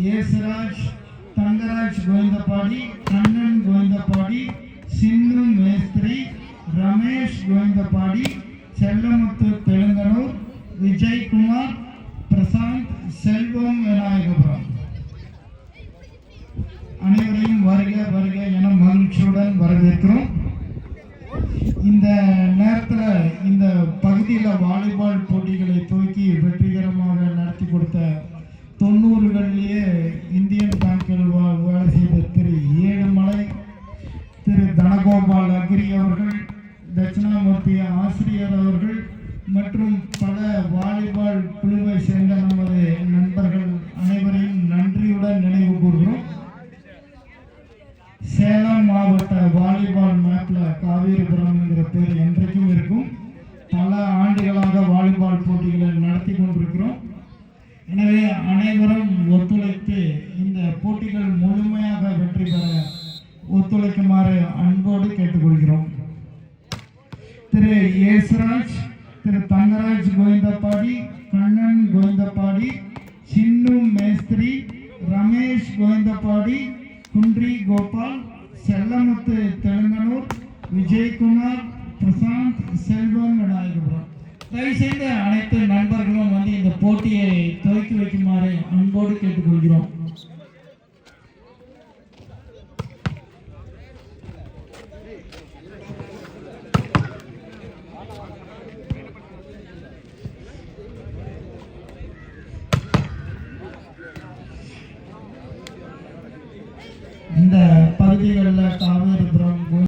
ஏசுராஜ், தங்கராஜ் கோவிந்தபாடி, கண்ணன் கோவிந்தபாடி, சின்னு மேஸ்திரி, ரமேஷ் கோவிந்தபாடி, செல்லமுத்து தெலுங்கனூர், விஜய்குமார், பிரசாந்த், செல்வம் விநாயகபுரம். அனைவரையும் வருக வருக என மகிழ்ச்சியுடன் வரவேற்கிறோம். இந்த நேரத்தில் இந்த பகுதியில் வாலிபால் போட்டிகளை துவக்கி வெற்றிகரமாக நடத்தி கொடுத்த 90களிலேயே இந்தியன் பேங்கில் வேலை செய்த திரு ஏழுமலை, திரு தனகோபால் அக்ரி அவர்கள், தட்சிணாமூர்த்தி ஆசிரியர் அவர்கள் மற்றும் பல வாலிபால் குழுவை சேர்ந்த நமது நண்பர்கள் அனைவரையும் நன்றியுடன் நினைவு கூறுகிறோம். சேலம் மாவட்ட வாலிபால் மேப்பில் காவேரிபுரம் என்கிற பேர் என்றைக்கும் இருக்கும். பல ஆண்டுகளாக வாலிபால் போட்டிகளை நடத்தி கொண்டிருக்கிறோம். எனவே அனைவரும் ஒத்துழைத்து இந்த போட்டிகள் முழுமையாக வெற்றி பெற ஒத்துழைக்குமாறு அன்போடு கேட்டுக்கொள்கிறோம். திரு ஏசுராஜ், திரு தங்கராஜ் கோவிந்தபாடி, கண்ணன் கோவிந்தபாடி, சின்னு மேஸ்திரி, ரமேஷ் கோவிந்தபாடி, குன்றி கோபால், செல்லமுத்து தெலுங்கனூர், விஜய்குமார், பிரசாந்த், செல்வம் விநாயகபுரம். தயவுசெய்து அனைத்து நண்பர்களும் வந்து இந்த போட்டியை துவக்கி வைக்குமாறு அன்போடு கேட்டுக்கொள்கிறோம்.